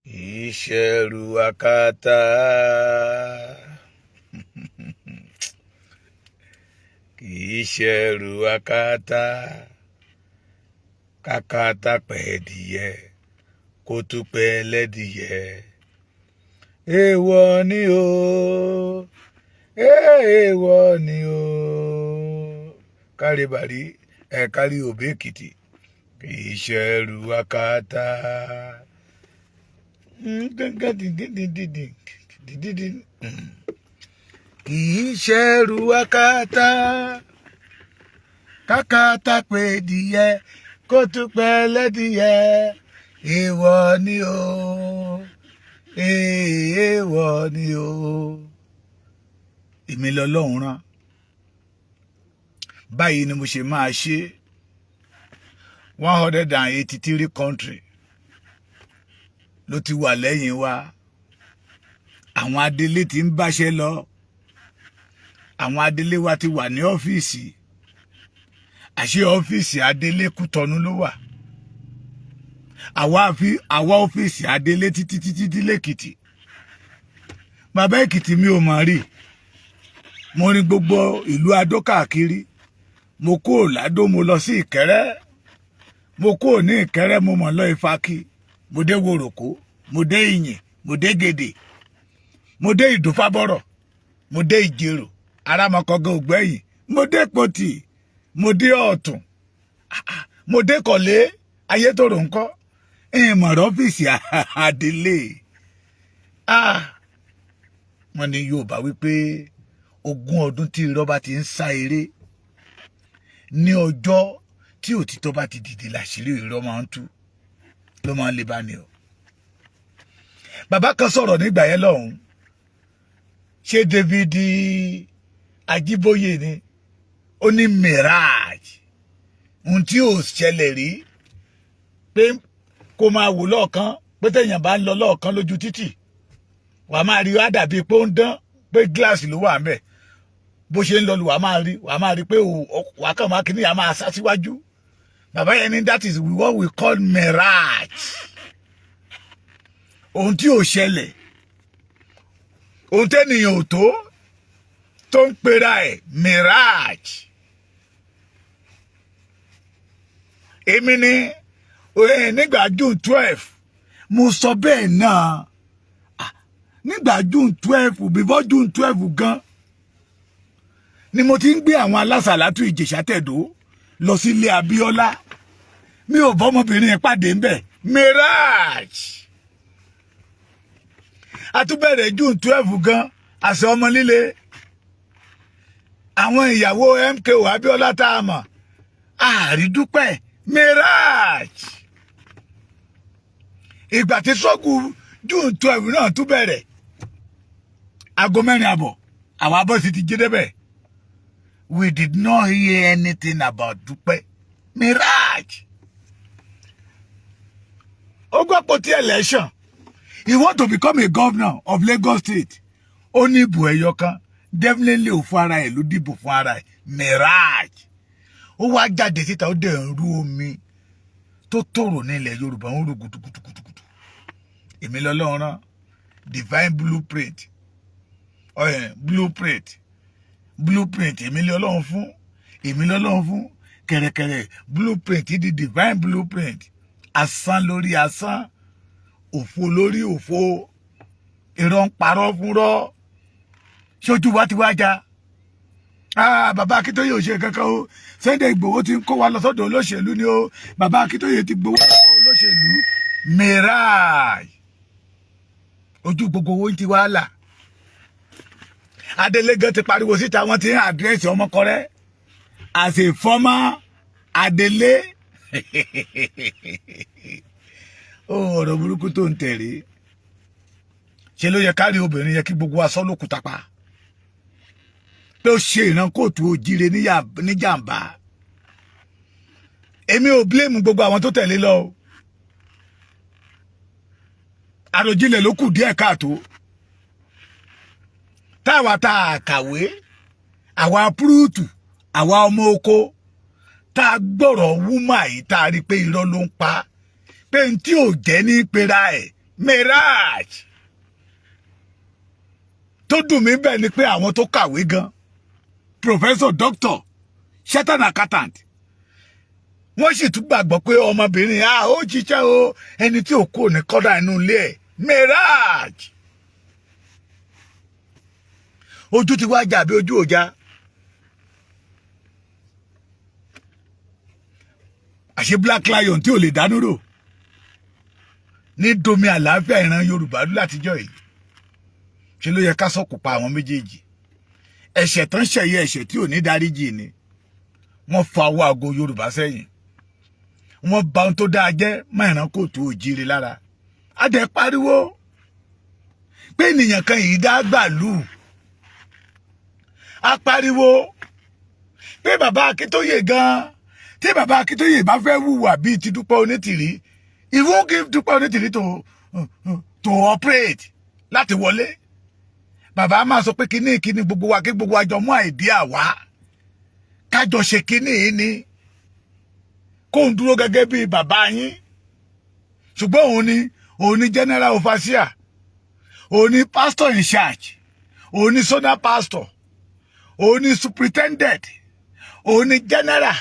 Ìṣẹ̀rù akátá. Ìṣẹ̀rù akátá. Kákátá pẹ̀dìyẹ kó tún pẹ́ lẹ́dìyẹ. Èèwọ̀ ni o. Èèwọ̀ ni o. Kárí bàrí kárí òbí Èkìtì. Ìṣẹ̀rù akátá. Ìṣẹ̀rù akátá. Kákátá pẹ̀dìyẹ kó tún pẹ́ lẹ́dìyẹ. Èèwọ̀ ni o. Èèwọ̀ ni o. Èmi lọ́lọ́run rán. Báyìí ni mo ṣe máa ṣe 183 country ló ti wà lẹ́yìn wa. Àwọn adelé ti ń báṣẹ́ lọ. Àwọn adelé wa ti wà ní ọ́fíìsì. Àṣé ọ́fíìsì adelé Kútọ̀nù ló wà. Àwa ọ́fíìsì adelé títí lẹ́kìtì. Bàbá Èkìtì mi ò mọ̀ rí. Mo rin gbogbo ìlú Adó káàkiri. Mo kúrò l'Ádó mo lọ sí Ìkẹ́rẹ́. Mo kúrò ní Ìkẹ́rẹ́ mo mọ̀ lọ Ifákì. Mo dé Wòròkó, mo dé Ìyìn, mo dé Gèdè, mo dé Ìdúfábọ̀rọ̀, mo dé Ìjẹ̀rò, Arámọkọ̀gán Ògbẹ́yìn, mo dé Pòtì, mo dé Ọ̀tún, mo dé Kọ̀lé, Ayétòrò ńkọ́, ìmọ̀ràn ọ́fíìsì adelé. Wọ́n ní Yorùbá wípé 20 ọdún tí irọ́ bá ti ń sá eré, ní ọjọ́ tí òtítọ́ bá ti dìde láṣìírí irọ́ máa ń tú, ló máa ń le bá ní o. Bàbá kan sọ̀rọ̀ nígbà yẹn lọ́hùn. Ṣé David Ajíbóyè ni? Ó ní mirage. Ohun tí ò ṣẹlẹ̀ rí. Pé kó máa wò lọ́ọ̀kan, pé téèyàn bá ń lọ lọ́ọ̀kan lójú títì. Wà á máa rí wá dàbí pé ó ń dán, pé gíláàsì ló wà ńbẹ̀. Bó ṣe ń lọ lù wà á máa rí pé wà á kàn máa kíní à máa sá síwájú. Bàbá yẹn ní that is what we call mirage. Ohun tí ò ṣẹlẹ̀, ohun tẹ́nìyàn ò tó ń pera ẹ̀ mirage. Èmi ni nígbà June 12 mo sọ bẹ́ẹ̀ náà. Nígbà June 12 before June 12 gan ni mo ti ń gbé àwọn alásàlátù Ìjẹ̀ṣà Tẹ̀dó lọ sí ilé Abíọ́lá. Mi ò bọ́ ọmọbìnrin yẹn pàdé ńbẹ̀. Mirage. Àtúbẹ̀rẹ̀ June 12 gan àṣẹ ọmọ líle. Àwọn ìyàwó MKO Abíọ́lá tá a mọ̀. Àrídúpẹ́. Mirage. Ìgbà tí sọ́gù June 12 náà tún bẹ̀rẹ̀. Aago 4 àbọ̀. Àwọn abọ́sí ti jí débẹ̀. We did not hear anything about Dúpẹ́. Mirage. Ogwapoti election. He want to become a governor of Lagos State. Ó ní ìbò ẹyọ kan. Definitely ò fún ara ẹ̀ ló dìbò fún ara ẹ̀. Mirage. Ó wá jáde síta ó dẹ̀ ń rú omi tó tòrò nílẹ̀ Yorùbá ń rú gudugudugudugudu. Èmi lọ́lọ́run rán. Divine blueprint. Blueprint èmi lọ́lọ́run fún. Èmi lọ́lọ́run fún. Kẹ̀rẹ̀kẹ̀rẹ̀ blueprint di divine blueprint. Asán lórí asán. Òfo lórí òfo. Irọ́ ń parọ́ fúnrọ́. Ṣojú wa ti wá já. Bàbá Akíntóyè ò ṣe kankan o. Sunday Igboho ti ń kó wa lọ sọ́dọ̀ olóṣèlú ni o. Bàbá Akíntóyè ti gbowó olóṣèlú. Mirage. Ojú gbogbo owó ti wá là. Adélé gan ti pariwo síta wọ́n ti ń àdírẹ́sì Ọmọkọrẹ́ as a former Adélé. Ọ̀rọ̀ burúkú tó ń tẹ̀lé. Ṣé ló yẹ kárí obìnrin yẹ kí gbogbo wa sọ lókùúta pa? Pé ó ṣe ìran kóòtù òjíire níjàmbá. Èmi ò blame gbogbo àwọn tó tẹ̀lé lọ. Àròjinlẹ̀ ló kù díẹ̀ káàtó. Táwa tá a kàwé, àwa púrúùtù, àwa ọmọ oko, tá a gbọ́rọ̀ wúmà yìí tá a rí pé irọ́ ló ń pa. Pé n tí ò jẹ́ ní pera ẹ̀ Mirage tó dùn mí bẹ́ẹ̀ ni pé àwọn tó kàwé gan professor doctor Satan accountant wọ́n sì tún gbàgbọ́ pé ọmọbìnrin ó jíṣẹ́ o ẹni tí ò kò ní kọ́dà inú ilé ẹ̀ Mirage ojú ti wá jà bí ojú òjá àṣẹ Black Lion tí ò lè dánú rò ní domi àlàáfíà ìran Yorùbá látijọ́ yìí ṣe ló yẹ ká sọ̀kò pa àwọn méjèèjì ẹ̀ṣẹ̀ tán ṣẹ̀yẹ ẹ̀ṣẹ̀ tí ò ní dáríjì ni wọ́n fa owó aago Yorùbá sẹ́yìn wọ́n bà ohun tó dáa jẹ́ mẹ́rin kò tó òjìrì lára adẹ pariwo pé ènìyàn kan yìí dá gbàlú a pariwo pé bàbá Akíntóyè gan tí bàbá Akíntóyè bá fẹ́ wùwà bíi ti Dúpẹ́ Onítìrí he won't give Dúpẹ́ Onítìrí to operate láti wọlé bàbá máa sọ pé kíní gbogbo wa kí gbogbo wa jọ mú àìdíà wá kájọ ṣe kíní yìí ni kó ń dúró gẹ́gẹ́ bí bàbá yín ṣùgbọ́n òun ni general overseer òun ni pastor in charge òun ni zonal pastor òun ni superintendent òun ni general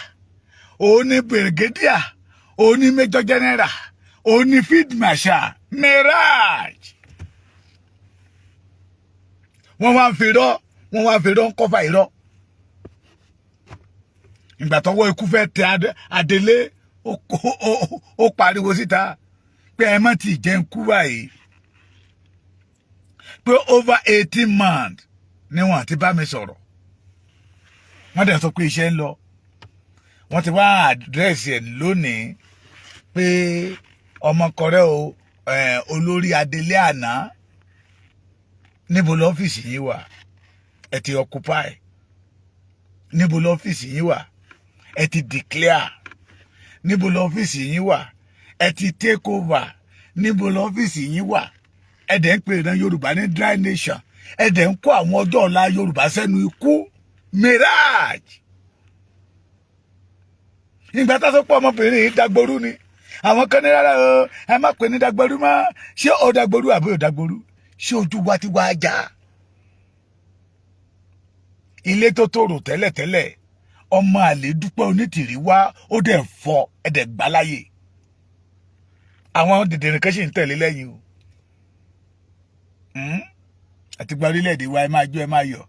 òun ni brigadier òun ni major general òun ni field marshal Mirage wọ́n wá ń fi irọ́ ń kọ́fà irọ́ ìgbà tọ́wọ́ ikú fẹ́ tẹ Adélé ó pariwo síta pé ẹ má ti jẹ́ ń kú báyìí pé over 18 months ni wọ́n ti bá mi sọ̀rọ̀ wọ́n dẹ̀ sọ pé iṣẹ́ ń lọ wọ́n ti wá àdírẹ́sì ẹ̀ lónìí pé ọmọkọrẹ́ olórí Adélé àná níbo lọ́fíìsì yín wà ẹ ti occupy níbo lọ́fíìsì yín wà ẹ ti declare níbo lọ́fíìsì yín wà ẹ ti take over níbo lọ́fíìsì yín wà ẹ dẹ̀ ń pè ní Yorùbá ní dry nation ẹ dẹ̀ ń kó àwọn ọjọ́ ọ̀la Yorùbá sẹ́nu ikú Mirage ìgbà tá a sọ pé ọmọbìnrin yìí dagboru ni àwọn kan ní rárá o ẹ má pè ní dagboru mọ́ ṣé ó dagboru àbí ó dagboru ṣé ojú wa ti wá já ilé tó tòrò tẹ́lẹ̀tẹ́lẹ̀ ọmọ àlè Dúpẹ́ Onítìrí wá ó dẹ̀ fọ́ ẹ̀dẹ̀ gbáláyè àwọn dìdìrín kan sì ń tẹ̀lé lẹ́yìn o àti gba orílẹ̀-èdè wa ẹ máa jó ẹ máa yọ̀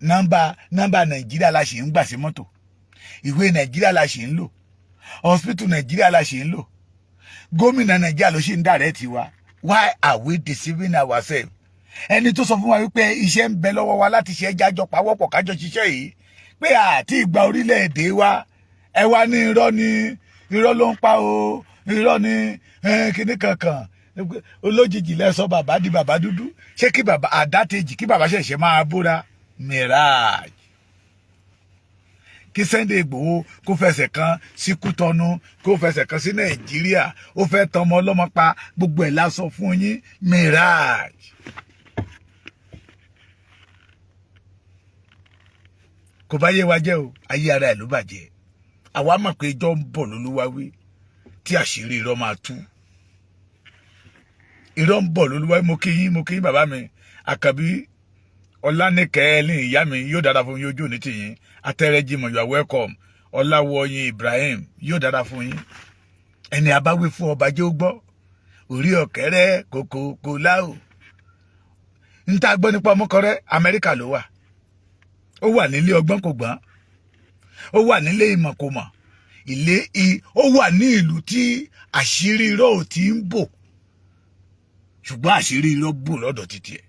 nọ́mbà Nàìjíríà la ṣì ń gbà sí mọ́tò ìwé Nàìjíríà la ṣì ń lò hospital Nàìjíríà la ṣì ń lò gómìnà Nàìjíríà ló ṣì ń dàrẹ́ tiwa. Why are we deceiving ourselves? Ẹni tó sọ fún wa wípé iṣẹ́ ń bẹ lọ́wọ́ wa láti ṣe jájọ pawọ́pọ̀ kájọ ṣiṣẹ́ yìí pé àti ìgbà orílẹ̀-èdè wa ẹ wá ní irọ́ ló ń pa o irọ́ ní kíní kankan olójijì lẹ́sọ bàbá di bàbá dúdú ṣé kí bàbá àdátejì kí bàbá ṣẹ̀ṣẹ̀ máa búra Mirage kí Sunday Igboho kó fẹsẹ̀ kan sí Kútọ́nù kó fẹsẹ̀ kan sí Nàìjíríà ó fẹ́ tán ọmọ ọlọ́mọ pa gbogbo ẹ̀ lásọ fún yín Mirage. Kò bá yé wa jẹ́ o ayé ara ẹ̀ ló bàjẹ́ àwa mọ̀ pé ìjọ ń bọ̀ lólúwa wí tí àṣírí irọ́ máa tú irọ́ ń bọ̀ lólúwa mo kí yín bàbá mi Àkànbí Ọlánìkẹ́ ní ìyá mi yóò dára fún yín ojú òní tì yín Atẹ́rẹ́jìmọ̀ you are welcome Ọláwọ̀yìn Ibrahim yóò dára fún yín ẹni abáwí fún ọba jẹ́ ó gbọ́ orí ọ̀kẹ́rẹ́ kòkòkò láò ń tá gbọ́ nípa ọmọkọrẹ́ Amẹ́ríkà ló wà ó wà nílé ọgbọ́n kò gbọ́n ó wà nílé ìmọ̀ kò mọ̀ ó wà ní ìlú tí àṣírí irọ́ ò ti ń bò ṣùgbọ́n àṣírí irọ́ bò lọ́dọ̀ títí ẹ̀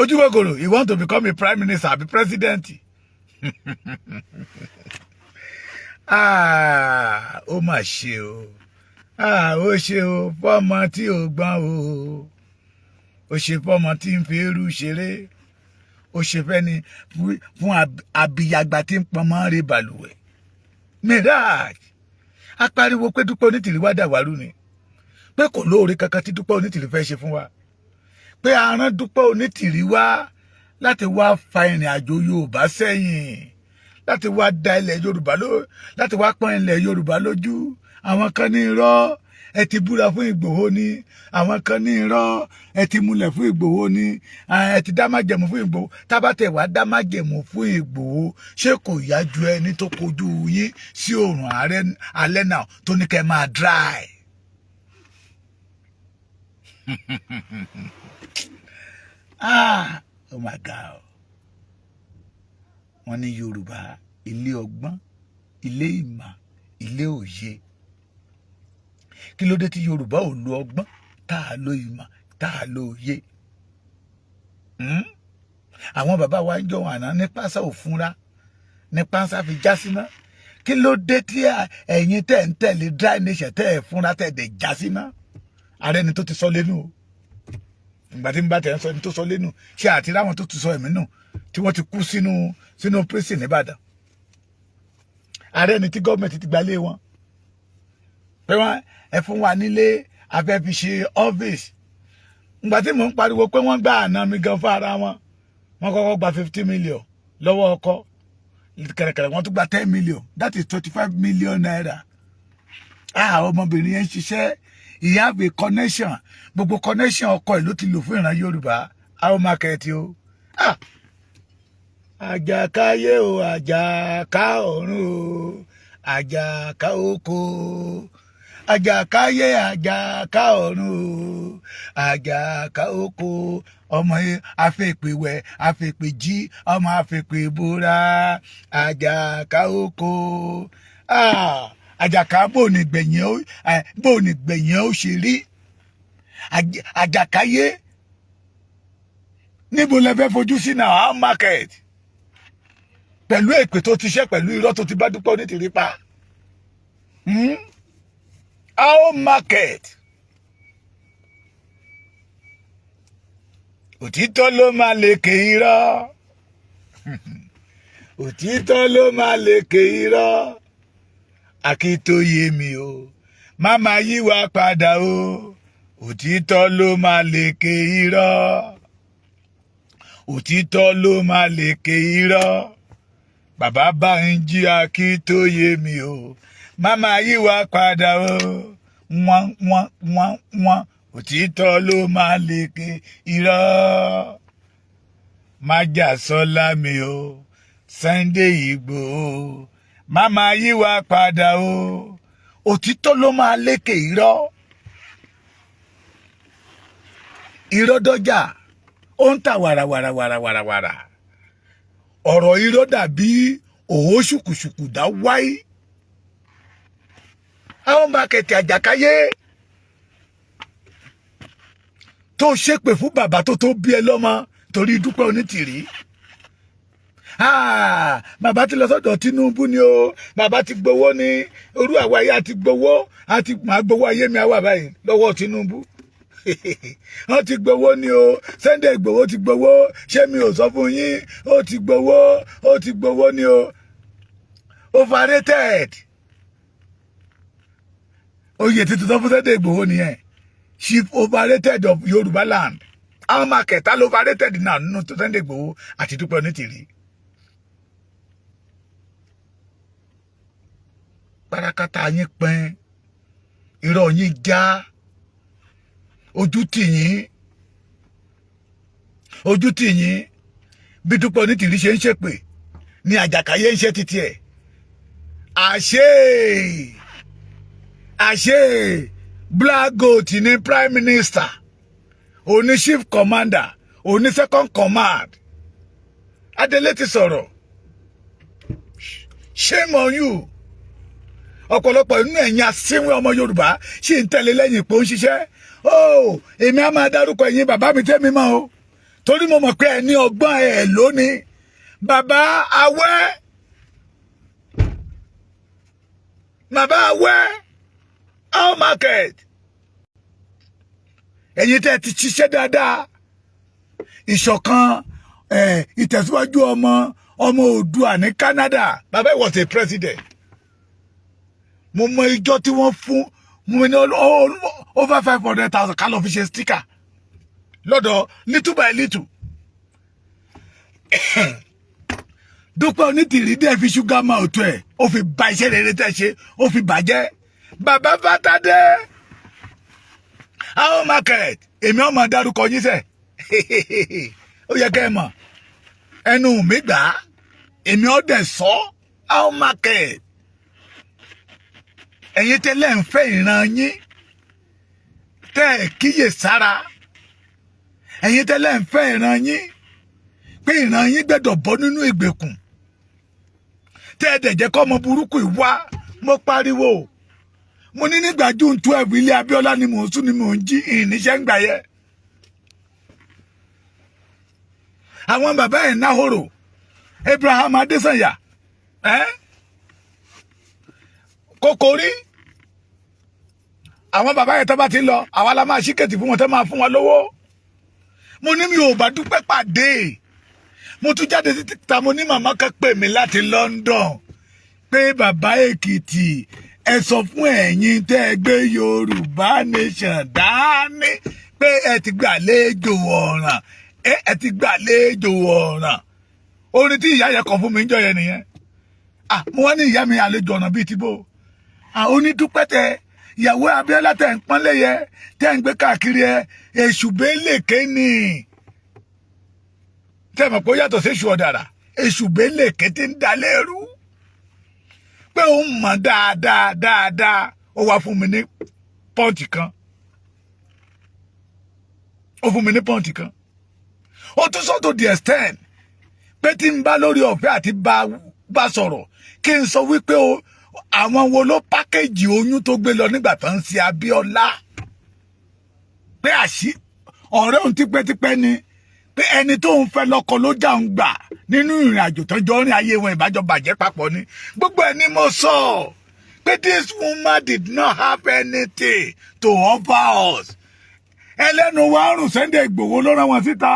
ojú kòkòrò you want to become a prime minister àbí president ó mà ṣe o ó ṣe o fọ́mọ tí ò gbọ́n o ó ṣe fọ́mọ tí ń fi eérú ṣeré ó ṣe fẹ́ ni fún abiyagba tí ń pọn mọ́ rè balùwẹ̀ Mirage a pariwo pé Dúpẹ́ Onítìrí wá dàwárú ni pé kò lóore kankan tí Dúpẹ́ Onítìrí fẹ́ ṣe fún wa pé a rán Dúpẹ́ Onítìrí wá láti wá fa ìrìn àjò Yorùbá sẹ́yìn láti wá da ilẹ̀ Yorùbá láti wá pọ́n ilẹ̀ Yorùbá lójú àwọn kan ní irọ́ ẹ ti búra fún Ìgbòho ni, àwọn kan ní irọ́, ẹ ti múlẹ̀ fún Ìgbòho ni, ẹ ti dá májẹ̀mú fún Ìgbòho. Tábàtẹ̀ wá dá májẹ̀mú fún Ìgbòho, ṣé kò yá ju ẹni tó kojú yín sí oòrùn alẹ́ náà tó ní kẹ́ máa dry. Oh my God. Wọ́n ní Yorùbá ilé ọgbọ́n, ilé ìmọ̀, ilé òye. Kí ló dé tí Yorùbá ò lo ọgbọ́n, tá a lo ìmọ̀, tá a lo òye? Àwọn bàbá wa ń jọ àná ní pásá òfúnra, ní pásá fi já síná. Kí ló dé tí ẹ̀yin tẹ̀ ń tẹ̀lé dry nation tẹ̀ ẹ̀ fúnra tẹ̀ dẹ̀ já síná? Ààrẹ ni tó ti sọ lẹ́nu o. Ìgbà tí n bá tẹ̀ ń sọ ẹni tó sọ lẹ́nu, ṣé àti ráwọn tó ti sọ ẹ̀mí nù tí wọ́n ti kú sínú prison nìbàdàn. Ààrẹ ni tí gọ́ọ̀mẹ̀ntì ti gbalé wọn. Pé wọ́n ẹ fún wa nílé afẹ́ fi ṣe ọ́fíìsì. Ìgbà tí mò ń pariwo pé wọ́n gbà àná mi gan fún ara wọn. Wọ́n kọ́kọ́ gba 50 million lọ́wọ́ ọkọ. Kẹ̀rẹ̀kẹ̀rẹ̀ wọ́n tún gba 10 million. That is 25 million naira. Ọmọbìnrin yẹn ń ṣiṣẹ́. He have a connection. Gbogbo connection ọkọ ẹ̀ ló ti lò fún ìran Yorùbá. How market o. Àjàkáyé o, àjàká ọ̀run o, àjàká oko. Àjàkáyé, àjàká ọ̀run o, àjàká oko. Ọmọ afẹ́pẹ̀wẹ̀, afẹ́pẹ̀jí, ọmọ afẹ́pẹ̀ búra, àjàká oko. Àjàká bò ní gbẹ̀yìn ó ṣe rí. Àjàkáyé níbo lẹ fẹ́ fojú sí náà? How market? Pẹ̀lú èpè tó ti ṣẹ́, pẹ̀lú irọ́ tó ti bá Dúpẹ́ Onítìrí pa. How market? Òtítọ́ ló máa lékè irọ́. Òtítọ́ ló máa lékè irọ́. Akíntóyè mi o, má máa yí wa padà o. Òtítọ́ ló máa lékè irọ́. Òtítọ́ ló máa lékè irọ́. Bàbá Bánjí Akíntóyè mi o, má máa yí wa padà o. Wọ́n. Òtítọ́ ló máa lékè irọ́. Májàsọ́lá mi o, Sunday Igboho, má máa yí wa padà o. Òtítọ́ ló máa lékè irọ́. Irọ́ dọ́jà, ó ń tà wàràwàrà. Ọ̀rọ̀ irọ́ dàbí òwò ṣùkùṣùkù dá wáyé. Àwọn mákẹ̀tì Àjàkáyé tó ṣépè fún bàbá tó bí ẹ lọ́mọ torí Dúpẹ́ Onítìrí. Bàbá ti lọ sọ́dọ̀ Tinubu ni o, bàbá ti gbowó ní orú àwa ayé àti gbowó, àti máa gbowó ayé mi àwa báyìí lọ́wọ́ Tinubu. Wọ́n ti gbowó ni o, Sunday Igboho ti gbowó, ṣé mi ò sọ fún yín? Ó ti gbowó ni o. Overrated. Oyè ti tuntun fún Sunday Igboho nìyẹn. Chief overrated of Yorùbá land. Àwọn mákẹ̀tà ló overrated náà nínú Sunday Igboho àti Dúpẹ́ Onítìrí. Parakata yín pín, irọ́ yín já, ojú tì yín. Bí Dúpẹ́ Onítìrí ṣe ń ṣépè ní Àjàkáyé ń ṣe títí ẹ̀. Àṣé Black Goat ní prime minister, òní chief commander, òní second command. Adélé ti sọ̀rọ̀. Shame on you. Ọ̀pọ̀lọpọ̀ inú ẹ̀yin asínwé ọmọ Yorùbá ṣì ń tẹ̀lé lẹ́yìn pé ó ń ṣiṣẹ́. Èmi á máa dárúkọ ẹ̀yin bàbá mi tẹ́mi mọ́ o, torí mo mọ̀ pé ẹ ní ọgbọ́n ẹ̀ lónìí. Bàbá Awẹ́, How market? Ẹ̀yin tẹ́ ti ṣiṣẹ́ dáadáa. Ìṣọ̀kan ìtẹ̀síwájú ọmọ Oòduà ní Canada. Bàbá was a president. Mo mọ ìjọ tí wọ́n fún mo ní over 500,000 ká lọ fi ṣe sticker lọ́dọ̀ little by little. Dúpẹ́ Onítìrí dẹ̀ fi ṣúgà máa òtún ẹ̀, ó fi ba iṣẹ́ rere tẹ́ ṣe, ó fi bàjẹ́. Bàbá Fátádé, How market èmi ọmọ dárúkọ yín sẹ́ ó yẹ kẹ́ ẹ mọ̀ ẹnu mi gbà èmi ọdẹ sọ how market ẹ̀yin tẹ́lẹ̀ ń fẹ́ ìran yín tẹ́ ẹ̀ kíyè sára ẹ̀yin tẹ́lẹ̀ ń fẹ́ ìran yín pé ìran yín gbẹ́dọ̀ bọ́ nínú ìgbèkùn tẹ́ ẹ̀ dẹ̀ jẹ́ kọ́ ọmọ burúkú ìwá mo pariwo mo ní nígbà June 12 ilé Abíọ́lá ni mò ń sùn ni mò ń jí ìníṣẹ́ ń gbà yẹ àwọn bàbá ẹ̀ náhóró Abraham Adesanya Kòkòrí àwọn bàbá yẹn tó bá ti lọ àwa la máa ṣíkẹ̀tì fún wọn tó máa fún wọn lówó mo ní mi ò bá dúpẹ́ pàdé mo tún jáde síta mo ní màmá kan pè mí láti London pé bàbá Èkìtì ẹ sọ fún ẹ̀yin tẹ́ ẹ gbé Yorùbá Nation dání pé ẹ ti gbàlejò ọ̀ràn ẹ ti gbàlejò ọ̀ràn orin tí ìyá yẹn kọ fún mi ń jọ yẹn nìyẹn mo wá ní ìyá mi àlejò ọ̀nà bíi tìbò onídúpẹ́ tẹ ìyàwó Abíọ́lá tẹ̀ ń pọ́nlé yẹ tẹ̀ ń gbé káàkiri ẹ èṣù bélèké ni tẹ̀ mọ̀ pé ó yàtọ̀ sí èṣù ọ̀dàrà èṣù bélèké ti ń da lẹ́rú pé ó mọ̀ dáadáa ó wá fún mi ní pọ́ǹtì kan ó tún sọ to the extent pé tí n bá lórí ọ̀fẹ́ àti bá sọ̀rọ̀ kí n sọ wípé àwọn wo ló pákéjì oyún tó gbé lọ nígbà tó ń ṣe Abíọ́lá pé ọ̀rẹ́ òun tipẹ́tipẹ́ ni pé ẹni tó ń fẹ́ lọ́kọ ló já ń gbà nínú ìrìn àjò tó jọ rìn ayé wọn ìbájọ bàjẹ́ papọ̀ ni gbogbo ẹni mo sọ pé this woman did not have anything to offer us ẹlẹ́nu wa rùn Sunday Igboho ló rán wọn síta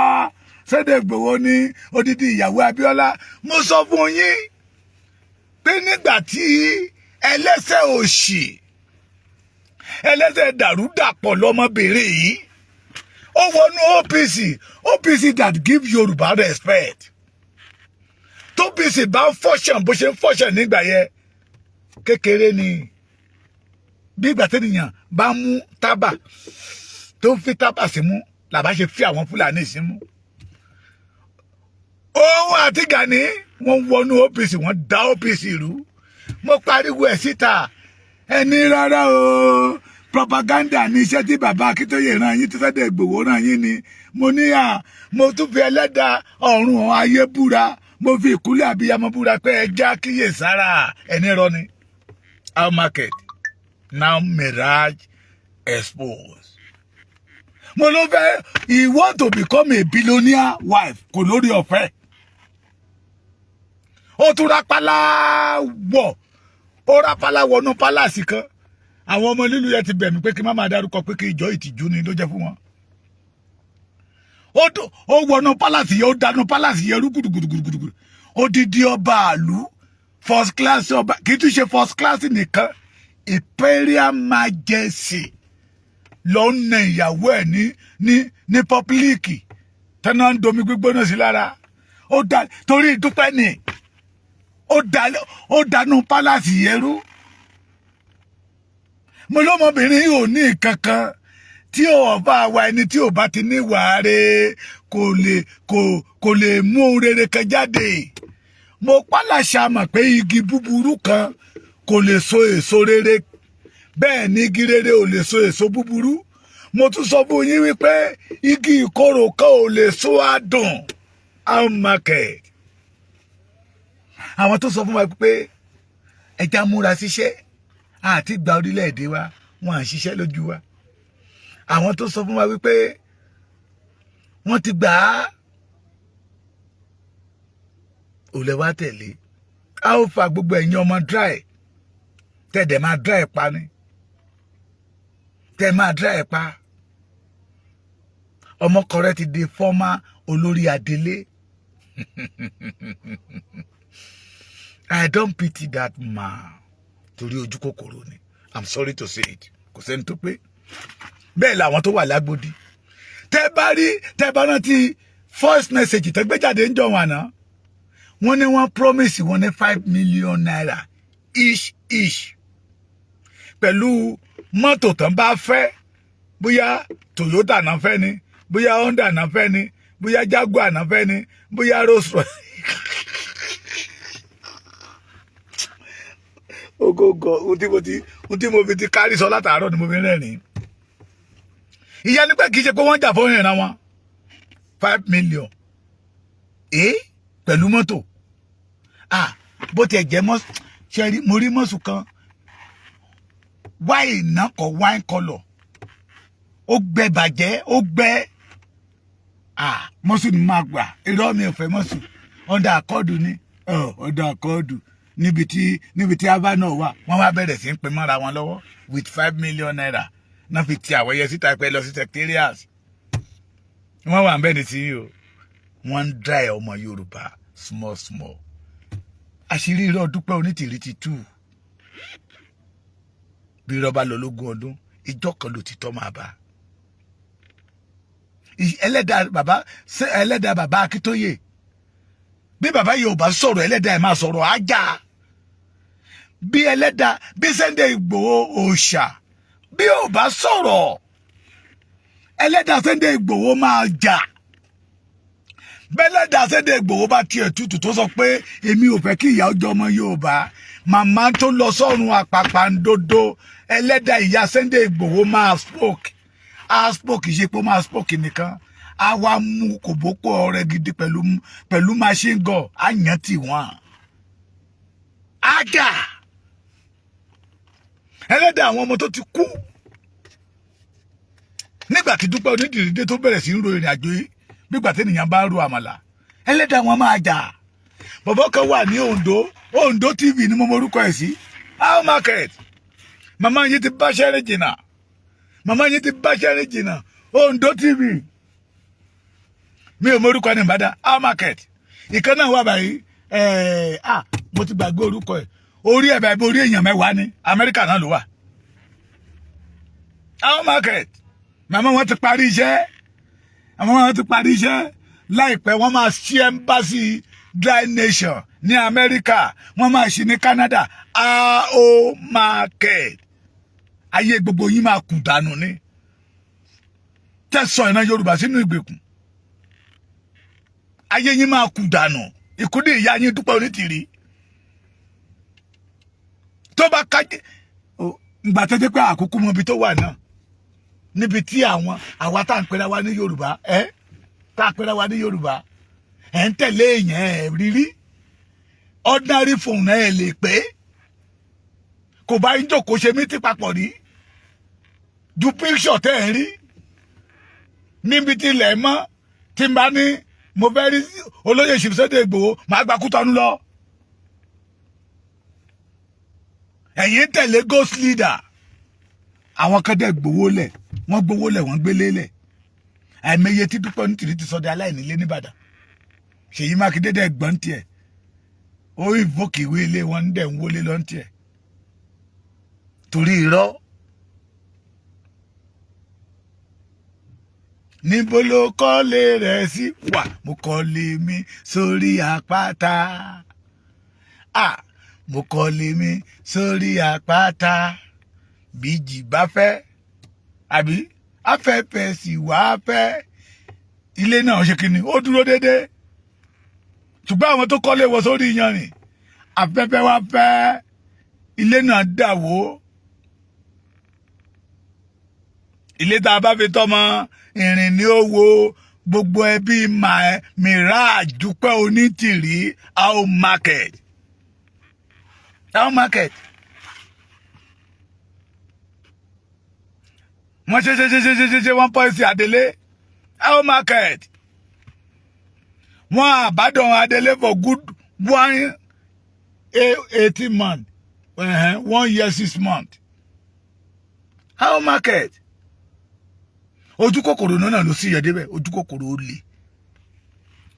Sunday Igboho ní odidi ìyàwó Abíọ́lá mo sọ fún yín pé nígbà tí ẹlẹ́sẹ̀ òṣì ẹlẹ́sẹ̀ dàrúdàpọ̀ lọ́mọbìnrin yìí ó wọnú OPC that give Yorùbá respect tó OPC bá ń fọ́ṣàn bó ṣe ń fọ́ṣàn nígbà yẹn kékeré ni bí ìgbà tẹ́nìyàn bá mú tábà tó ń fi tábà sí mú làbá ṣe fi àwọn Fúlàní sí mú òun àti Gani wọ́n wọnú OPC wọ́n dá OPC rú mo pariwo ẹ̀ síta ẹni rárá o propaganda ní iṣẹ́ tí bàbá Akíntóyè rán yín tí Sunday Igboho rán yín ni mo ní mo tún fi ẹlẹ́dàá ọ̀run ayé búra mo fi ìkúlẹ̀ abiyamọ búra pé ẹja kíyè sára ẹni rọ ni our market now mirage exposed mo ló fẹ́ he want to become a billionaire wife kò lórí ọ̀fẹ́ ó tún rápálá wọ̀ ó rápálá wọnú pálásì kan àwọn ọmọ lílu yẹn ti bẹ̀ mí pé kí má máa dárúkọ pé kí ìjọ ìtìjú ni ló jẹ́ fún wọn ó wọnú pálásì yẹn ó dánú pálásì yẹn rú gùdùgùdùgùdù odidi ọba àlú first class ọba kì í tún ṣe first class nìkan imperial majesty lọ ń na ìyàwó ẹ̀ ní pọ́pílíìkì tẹ́nà ń domi gbígbóná sí lára ó dá torí ìdúpẹ́ ni ó dánú pálásì yẹn rú mo lọ́mọbìnrin yìí ò ní kankan tí ò bá wa ẹni tí ò bá ti ní wàáre kò lè mú ohun rere kan jáde mo pálàṣà mọ̀ pé igi búburú kan kò lè so èso rere bẹ́ẹ̀ ni igi rere ò lè so èso búburú mo tún sọ fún yín wípé igi ìkorò kan ò lè so adùn our market àwọn tó sọ fún wa pé ẹja múra síṣẹ́ àti gba orílẹ̀-èdè wa wọn à ń ṣiṣẹ́ lójú wa àwọn tó sọ fún wa wípé wọ́n ti gbà á ò lè wá tẹ̀lé a ó fa gbogbo ẹ̀yin ọmọ dry tẹ̀dẹ̀ máa dry pa ni tẹ̀ máa dry pa ọmọ kọrẹ ti di fọ́mà olórí adelé I don't pity that man torí ojú kòkòrò ni I'm sorry to say it kò sẹ́ni tó pé bẹ́ẹ̀ làwọn tó wà lágbódì tẹ́ bá rántí first message tẹ́ gbé jáde ń jọ wọn àná wọ́n ní wọ́n promise wọ́n ní 5 million naira each pẹ̀lú mọ́tò tán bá fẹ́ bóyá Toyota náà fẹ́ ni, bóyá Honda náà fẹ́ ni, bóyá Jaguar náà fẹ́ ni, bóyá Rolls Royce. Ogogo, uti mo fi ti kárí sọ látàárọ̀ ni mo fi rẹ́rìn. Ìyá ní pé kì í ṣe pé wọ́n jà fún ìran wọn 5 million. Pẹ̀lú mọ́tò. Bó ti ẹ̀jẹ̀ mọ́ ṣe mo rí mọ́sù kan wine náà kọ wine color. Ó gbẹ bàjẹ́, ó gbẹ. Mọ́sù ni máa gbà. Irọ́ mi ò fẹ́ mọ́sù. Under àkọ́dù ni. Under àkọ́dù. Níbi tí ava náà wà, wọ́n wá bẹ̀rẹ̀ sí ń pin mọ́ra wọn lọ́wọ́ with 5 million naira. Náà fi ti àwẹ̀yẹ síta pé lọ sí secretariat. Wọ́n wà ń bẹ́ẹ̀ ní sí o. Wọ́n ń dry ọmọ Yorùbá small. Àṣírí irọ́ Dúpẹ́ Onítìrí ti tú. Bí irọ́ bá lọ lógún ọdún, ìjọ kan ló ti tọ́ máa bá. Ẹlẹ́dàá bàbá Akíntóyè. Bí bàbá Yorùbá sọ̀rọ̀ ẹlẹ́dàá ẹ̀ máa sọ̀rọ̀ ajá. Bí Sunday Igboho òòṣà. Bí ò bá sọ̀rọ̀ ẹlẹ́dàá Sunday Igboho máa jà. Bẹ́lẹ́dàá Sunday Igboho bá tiẹ̀ tútù tó sọ pé èmi ò fẹ́ kí ìyá ọjọ́ ọmọ Yorùbá. Màmá tó lọ sọ́run àpàpàǹdodo ẹlẹ́dàá ìyá Sunday Igboho máa spoke. Spoke ṣe pé ó máa spoke nìkan. A wá mú kòbókò ọ̀rẹ́ gidi pẹ̀lú machine gun. A yàn tí wọ́n. Ájà. Ẹlẹ́dàá àwọn ọmọ tó ti kú. Nígbà tí Dúpẹ́ Onítìrí dé tó bẹ̀rẹ̀ sí ń ro ìrìn àjò yìí. Nígbà tí ènìyàn bá ro àmàlà. Ẹlẹ́dàá wọn máa jà. Bọ̀bọ́ kan wà ní Ondo TV ni mo morúkọ ẹ̀ sí. How market. Màmá yín ti bá ṣẹ́rẹ́ jìnnà. Ondo TV. Mi ò morúkọ ní Ìbàdàn. How market. Ìkan náà wà báyìí. Mo ti gbàgbé orúkọ ẹ̀. Orí ẹ̀ báyìí orí èèyàn 10 ní Amẹ́ríkà náà ló wà. How market. Màmá wọn ti parí iṣẹ́. Láìpẹ́ wọ́n máa ṣí embassy Dry Nation ní Amẹ́ríkà. Wọ́n máa ṣí ní Canada. How market. Ayé gbogbo yín máa kù dànù ni. Tẹ̀sán ìran Yorùbá sínú ìgbèkùn. Ayé yín máa kù dànù. Ìkúdí ìyá yín Dúpẹ́ Onítìrí. Tó bá kájí. Ìgbà tẹ́tẹ́ pé àkókò mọ ibi tó wà náà. Níbi tí àwa tá ń pera wa ní Yorùbá. Tá ń pera wa ní Yorùbá. Ẹ̀ ń tẹ̀lé èèyàn rírí. Ordinary phone náà lè pé. Kò bá ń jókòó ṣe mítí papọ̀ rí. Ju picture tẹ́ ẹ̀ rí. Níbi tí ilẹ̀ mọ́. Tí n bá ní mo fẹ́ rí olóyè Sunday Igboho máa gba Kútọ́nù lọ. Ẹ̀yin tẹ̀lé ghost leader. Àwọn kan dẹ̀ gbowó lẹ̀. Wọ́n gbélé lẹ̀. Àìmọye tí Dúpẹ́ Onítìrí ti sọdẹ aláìnílé nìbàdàn. Ṣèyí Mákindé dẹ̀ gbọ́n tiẹ̀. Ó ìvókè ìwé ilé wọn dẹ̀ ń wọlé lọ́n tiẹ̀. Torí irọ́. Níbo ló kọ́lé rẹ̀ sí? Wà mo kọ́lé mi sórí àpáta. Mo kọ́lé mi sórí àpáta. Bíjì bá fẹ́. Àbí afẹ́fẹ́ sì wá fẹ́. Ilé náà ṣe kíni? Ó dúró dédé. Ṣùgbọ́n àwọn tó kọ́lé wọ sórí iyanrìn. Afẹ́fẹ́ wá fẹ́. Ilé náà dàwó. Ilé tá a bá fi tọ́mọ ìrìn ní ó wo gbogbo ẹbí Mirage Dúpẹ́ Onítìrí. How market. Wọ́n ṣe wọ́n pọ̀ sí Adélé. How market. Wọ́n àbádọ́n Adélé for good 18 months. 1 year 6 months. How market. Ojú kòkòrò náà ló sì yẹ débẹ̀. Ojú kòkòrò ó le.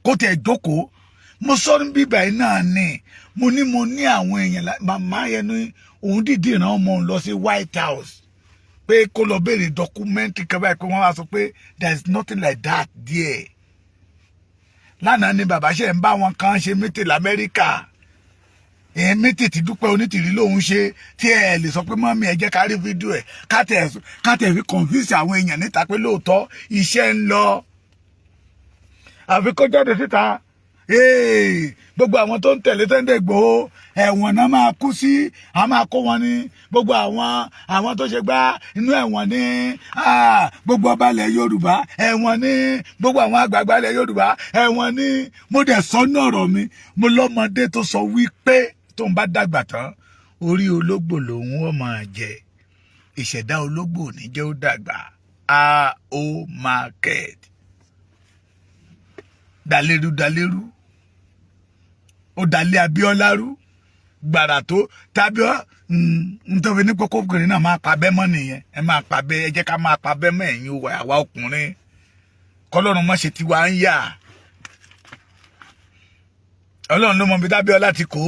Kó tẹ̀ jókòó. Mo sọ ní bíbá yìí náà ni. Mo ní àwọn èèyàn. Màmá yẹn ní òun dìde ìran ọmọ òun lọ sí White House. Pé kó lọ béèrè dọkúmẹ́ntì kan báyìí pé wọ́n wá sọ pé there is nothing like that there. Lánàá ni bàbá ṣe ń bá wọn kan ṣe mítì l'Amẹ́ríkà. èmi tètè Dúpẹ́ Onítìrí lòun ṣe tí ẹ lè sọ pé mọ́mí ẹ jẹ́ ká rí fídíò ẹ̀ ká tẹ̀ fi confuse àwọn èèyàn níta pé lóòótọ́ iṣẹ́ ń lọ àfi kó jáde síta gbogbo àwọn tó ń tẹ̀lé Sunday Igboho ẹ̀wọ̀n náà máa kú sí a máa kó wọn ní gbogbo àwọn tó ṣe gbá inú ẹ̀wọ̀n ní gbogbo ọba ilẹ̀ Yorùbá ẹ̀wọ̀n ní gbogbo àwọn àgbààgbà ilẹ̀ Yorùbá ẹ̀wọ̀n ní mo dẹ̀ sọ ní ọ̀rọ̀ mi mo lọ́mọdé tó sọ wípé tó ń bá dàgbà tán orí ológbò lòun ó máa jẹ ìṣẹ̀dá ológbò ò ní jẹ́ ó dàgbà o market dalérú ó dalé Abíọ́lá rú gbàrà tó tábíọ́ nítorí ní kókó obìnrin náà máa pa bẹ́ mọ́ nìyẹn ẹ máa pa bẹ́ ẹ jẹ́ ká máa pa bẹ́ mọ́ ẹ̀yin àwa ọkùnrin kọ́lọ́run mọ́ ṣe tiwa ń yà Ọlọ́run ló mọ bí tábíọ́lá ti kó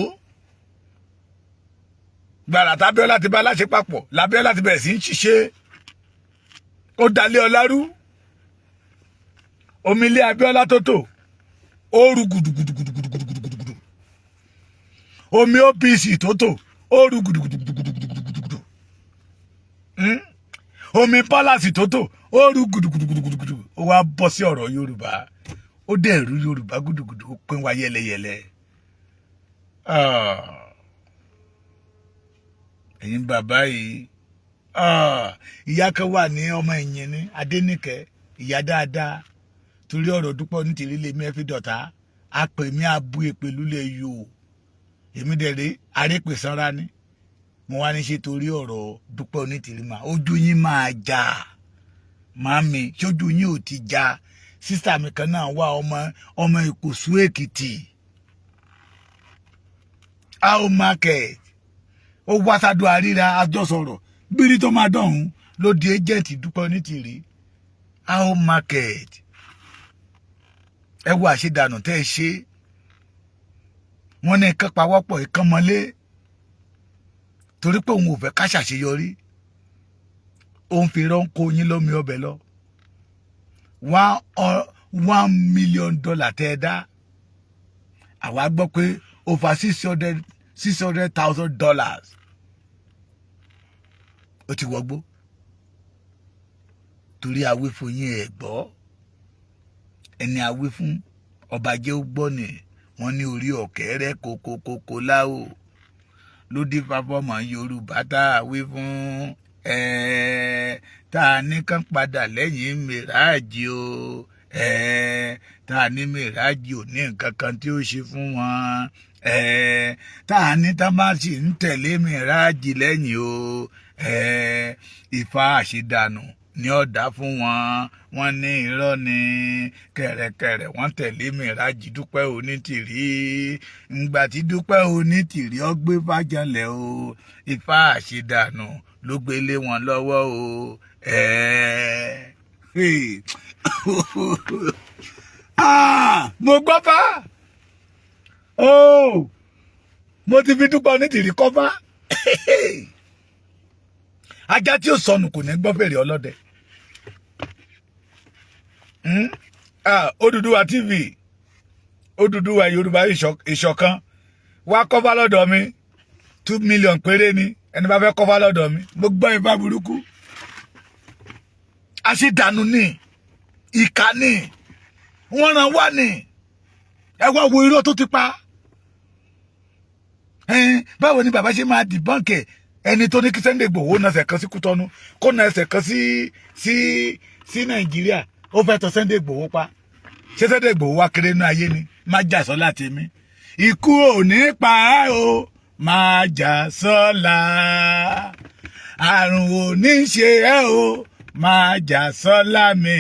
gbàrà tábíọ́lá ti bá aláṣẹ papọ̀ lábíọ́lá ti bẹ̀rẹ̀ sí ń ṣiṣẹ́ ó dalé ọlá rú omi ilé Abíọ́lá tó tò ó rú gudugudugudugudugudugudu omi OPC tó tò ó rú gudugudugudugudugudu omi palace tó tò ó rú gudugudugudugudu ó wá bọ́ sí ọ̀rọ̀ Yorùbá ó dẹ̀ rú Yorùbá gudugudu ó pín wa yẹlẹyẹlẹ ẹ̀yin bàbá yìí ìyá kan wà ní ọmọ ẹ̀yìn ní Adéníkẹ́ ìyá dáadáa torí ọ̀rọ̀ Dúpẹ́ Onítìrí lè mí ẹ fi dọ̀tá a pè mí abu èpè lulẹ̀ yòó èmi dẹ̀ rí arépè sanra ni mo wá ní ṣe torí ọ̀rọ̀ Dúpẹ́ Onítìrí mà ojú yín máa já màmí ṣojú yín ò ti já sísà mi kan náà wá ọmọ Ìkòsú Èkìtì how market ó wá sádùn àríra àjọsọ̀rọ̀ bírí tó máa dọ̀hún ló di ẹjẹ̀ǹtì Dúpẹ́ Onítìrí how market ẹ wo àṣedànù tẹ́ ẹ ṣe wọ́n ní nǹkan pawọ́pọ̀ ìkan mọ́lé torí pé òun ò fẹ́ ká ṣàṣeyọrí òun fi rán kó yín lómi ọbẹ̀ lọ $1 million tẹ́ ẹ dá àwa gbọ́ pé over $600,000 ó ti wọgbó torí awé fún yín ẹ gbọ́ ẹni awé fún ọba jẹ́ ó gbọ́ ni wọ́n ní orí ọ̀kẹ́rẹ́ kókókókó láò ló dé fáfọ́mọ Yorùbá tá a wé fún tá a ní kán padà lẹ́yìn Mìráàjì o tá a ní Mìráàjì ò ní nǹkan kan tí ó ṣe fún wọn tá a ní tá bá sì ń tẹ̀lé Mìráàjì lẹ́yìn o Ifá àṣedànù ní ọ̀dà fún wọn ní irọ́ ní kẹ̀rẹ̀kẹ̀rẹ̀ wọ́n tẹ̀lé Mìráàjì Dúpẹ́ Onítìrí ńgbà tí Dúpẹ́ Onítìrí ọgbẹ́ fàjànlẹ̀ o Ifá àṣedànù ló gbélé wọn lọ́wọ́ o mo gbọ́ fá mo ti fi Dúpẹ́ Onítìrí kọ́ fá ajá tí ó sọnù kò ní gbọ́ fèrè ọlọ́dẹ Odùduwà TV Odùduwà Yorùbá ìṣọ̀kan wá kọ́fà lọ́dọ̀ mi 2 million péré ni ẹni bá fẹ́ kọ́fà lọ́dọ̀ mi mo gbọ́ ìfà burúkú àṣedànù ni ìkà ni wọ́n ràn wá ní ẹ wá wo irọ́ tó ti pa báwo ni bàbá ṣe máa dìbọ́ǹkì ẹni tó ní kí Sunday Igboho náà ẹsẹ̀ kan sí Kútọ́nù kó náà ẹsẹ̀ kan sí Nàìjíríà ó fẹ́ tọ́ Sunday Igboho pa ṣé Sunday Igboho wá kéré ní ayé ni má jà sọ́lá tèmi ikú ò ní pa á o má jà sọ́lá àrùn ò ní ṣe ẹ́ o má jà sọ́lá mi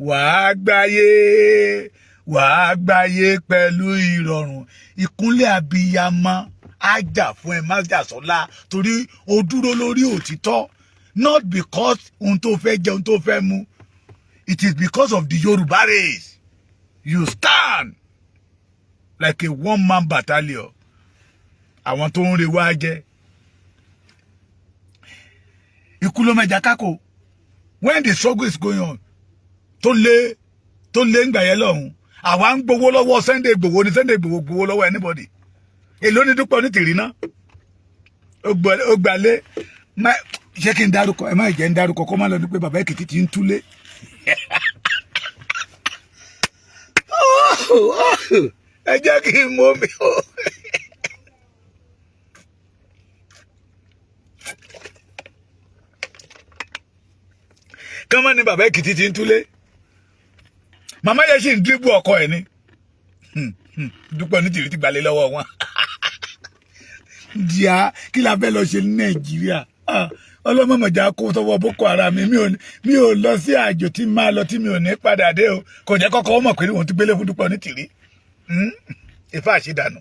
wàá gbáyé pẹ̀lú ìrọ̀rùn ìkúnlẹ̀ abiyamọ ájà fún ẹ má jà sọ́lá torí o dúró lórí òtítọ́ not because ohun tó fẹ́ jẹ ohun tó fẹ́ mu it is because of the Yorùbá race you stand like a one-man battalion àwọn tó ń re wá jẹ ikú ló mẹja kákò when the struggle is going on tó lé ń gbà yẹn lọ́hùn àwa ń gbowó lọ́wọ́ Sunday Igboho ní Sunday Igboho gbowó lọ́wọ́ anybody èló ní Dúpẹ́ Onítìrí náà ó gbalé ṣé kí n dárúkọ ẹ má jẹ́ ń dárúkọ kó má lọ ní pé bàbá Èkìtì ti ń túlé. ẹ jẹ́ kí n mú mi o. kọ́mọ́ ni bàbá Èkìtì ti ń túlé màmá yẹn sì ń dìbò ọkọ ẹ̀ ni Dúpẹ́ Onítìrí ti gbalé lọ́wọ́ wọn. díà kí la fẹ́ lọ ṣe ní Nàìjíríà ọlọ́mọmọjà kó tọwọ́ Boko Haram mi ò lọ sí àjò tí máa lọ tí mi ò ní padà dé o kò jẹ́ kọ́kọ́ mọ̀ pé wọ́n ti gbélé fún Dúpẹ́ Onítìrí ìfà àṣìdànù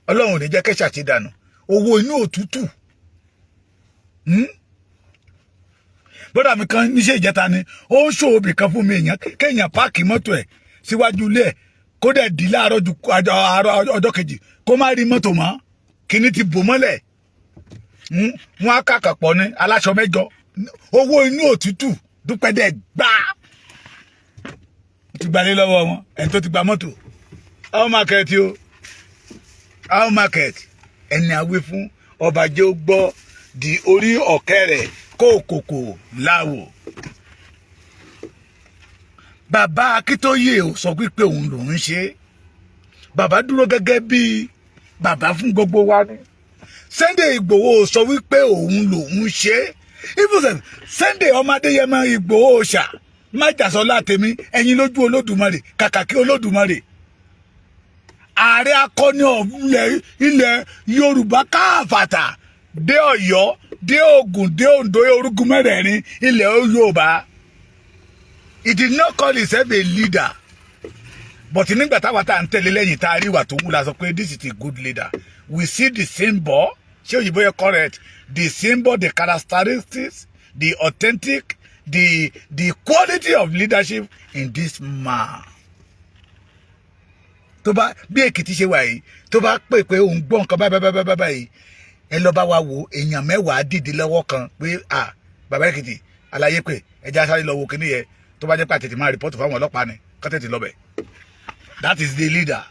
Ọlọ́run ò ní jẹ́ kẹ́ṣà àṣìdànù owó inú òtútù bọ́dà mi kan níṣẹ́ ìjẹta ni ó ń ṣòwò bìkan fún mi kéèyàn páàkì mọ́tò ẹ̀ síwájú ilé ẹ̀ kó dẹ̀ di láàárọ̀ ju ọjọ́ kejì kó má rí mọ́tò mọ́ kíní ti bò mọ́lẹ̀ wọ́n á kàkà pọ̀ ní aláṣọ mẹ́jọ owó inú òtútù Dúpẹ́ dẹ̀ gbá ti gbalé lọ́wọ́ wọn ẹni tó ti gba mọ́tò how market o how market ẹni àwí fún ọba jẹ́ ó gbọ́ di orí ọ̀kẹ́ rẹ̀ kókòkò láwò. Bàbá Akíntóyè ò sọ pé òun lòún ṣe bàbá dúró gẹ́gẹ́ bí bàbá fún gbogbo wa ni Sunday Ìgbòho sọ wípé òun lòún ṣe ibùsẹ̀ Sunday ọmọ Adéyẹmọ Ìgbòho ṣà májàsọlá tèmi ẹ̀yin lójú Olódùmarè kàkà kí Olódùmarè ààrẹ akọni ilẹ̀ Yorùbá káàfàtà dé Ọ̀yọ́ dé Ògùn dé Oǹdó orúkún mẹ́rẹ̀ẹ̀rin ilẹ̀ Yorùbá. He did not call himself a leader but nígbà táwa tá à ń tẹ̀lé lẹ́yìn tá a rí ìwà tó wù la sọ pé this is a good leader. We see the symbol ṣé òyìnbó yẹ correct the symbol the characteristics the authentic the quality of leadership in this man. tó bá bí Èkìtì ṣe wà yìí tó bá pè pé òun gbọ́ nǹkan báyìí ẹ lọ bá wa wo èèyàn mẹ́wàá dìde lọ́wọ́ kan pé bàbá Èkìtì àlàyé pé ẹja sáré lọ wo kíní yẹ tó bá jẹ́ pé àtètè máa rìpọ́tù fáwọn ọlọ́pàá ni kọ́tẹ̀tì lọ́bẹ̀. That is the leader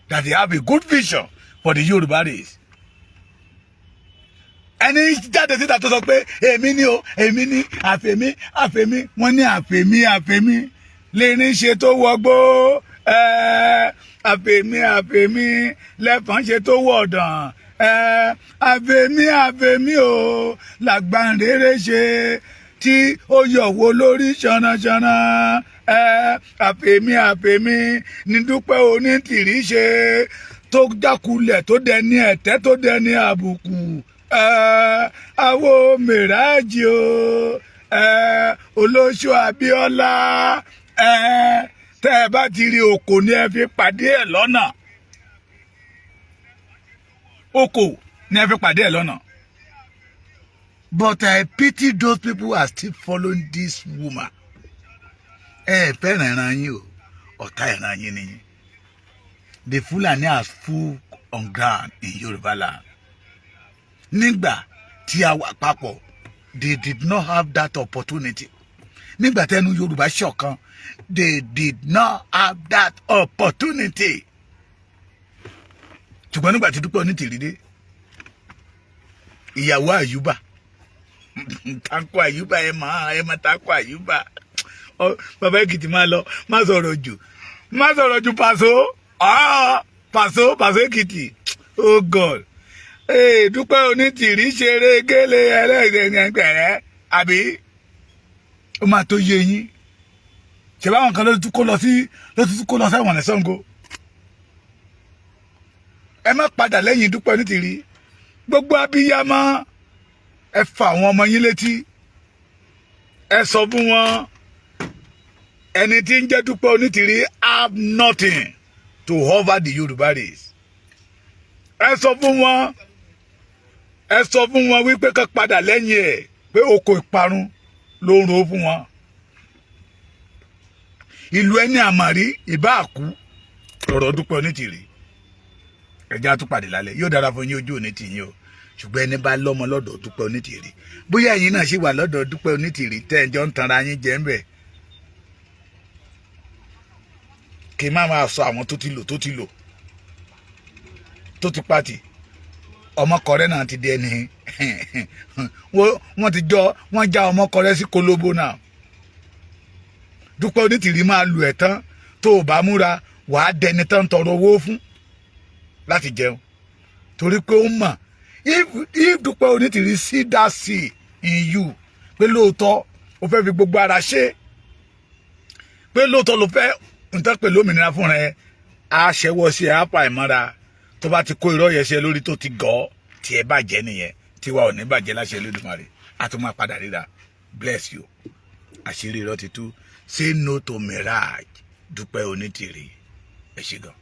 that they have a good vision for the Yorùbá race. ẹni jáde síta tó sọ pé èmi ni o èmi ni àfẹ̀mí wọ́n ní àfẹ̀mí lẹ́ni ṣe tó wọgbó àfẹ̀mí lẹ́fọ̀n ṣe tó wọ̀dàn àfẹ̀mí o làgbàǹrere ṣe tí ó yọ̀wọ́ lórí ṣánáṣáná àfẹ̀mí ní Dúpẹ́ Onítìrí ṣe tó jákulẹ̀ tó dẹni ẹ̀tẹ́ tó dẹni àbùkù àwo mìrájì o Olóṣù Abíọ́lá tẹ́ ẹ bá ti rí oko ní ẹ fi pàdé ẹ̀ lọ́nà oko ní ẹ fi pàdé ẹ̀ lọ́nà. But I pity those people who are still following this woman. Fẹ́ràn ẹran yín o ọ̀tá ẹran yín ni. The Fulani has full on ground in Yorùbá land. Nígbà tí a wà papọ̀, they did not have that opportunity. Nígbà tẹ́nu Yorùbá ṣọ̀kan, they did not have that opportunity. Ṣùgbọ́n nígbà tí Dúpẹ́ Onítìrí dé, ìyàwó Àyùbá, Tanko Àyùbá ẹ máa Tanko Àyùbá. Bàbá Èkìtì máa lọ, má sọ̀rọ̀ jù Pàṣọ Èkìtì. Oh God. Dúpẹ́ Onítìrí ṣeré gélé ẹlẹ́gbẹ̀rẹ́ àbí ó máa tó yé yín ṣe báwọn kan ló tún kó lọ sẹ́wọ̀n ní Ṣàngó. Ẹ má padà lẹ́yìn Dúpẹ́ Onítìrí. Gbogbo abiyamọ ẹ fà àwọn ọmọ yín létí, ẹ sọ fún wọn ẹni tí ń jẹ́ Dúpẹ́ Onítìrí have nothing to offer the Yorùbá race. Ẹ sọ fún wọn wípé ká padà lẹ́yìn ẹ̀ pé oko ìparun ló ń ro fún wọn. Ìlú ẹni àmàrí ìbá àkú ọ̀rọ̀ Dúpẹ́ Onítìrí. Ẹja tún pàdé lálẹ́ yóò dára fún yín ojú òní tì yín o ṣùgbọ́n ẹni bá lọ́mọ lọ́dọ̀ Dúpẹ́ Onítìrí bóyá ẹ̀yin náà ṣì wà lọ́dọ̀ Dúpẹ́ Onítìrí tẹ́ ẹ jọ ń tanra yín jẹ́ ń bẹ̀. Kì í má máa sọ àwọn tó ti lò. tó ti pàtì ọmọkọrẹ náà ti di ẹni wọ́n já ọmọkọrẹ sí kólóbó náà. Dúpẹ́ Onítìrí máa lu ẹ̀ tán tó o bá múra wàá dẹni tán tọrọ owó fún láti jẹun torí pé ó mọ̀ if Dúpẹ́ Onítìrí see that see in you pé lóòótọ́ o fẹ́ fi gbogbo ara ṣe pé lóòótọ́ ló fẹ́ nǹkan pẹ̀lú òmìnira fún rẹ àṣẹwọ́ sí ẹ̀ ápà ìmọ́ra tó bá ti kó irọ́ yẹn ṣe lórí tó ti gọ́ tí ẹ bàjẹ́ nìyẹn tiwa ò ní bàjẹ́ láṣẹ Olódùmarè a tún máa padà ríra bless you àṣírí irọ́ ti tú say no to mirage Dúpẹ́ Onítìrí ẹ ṣé gan.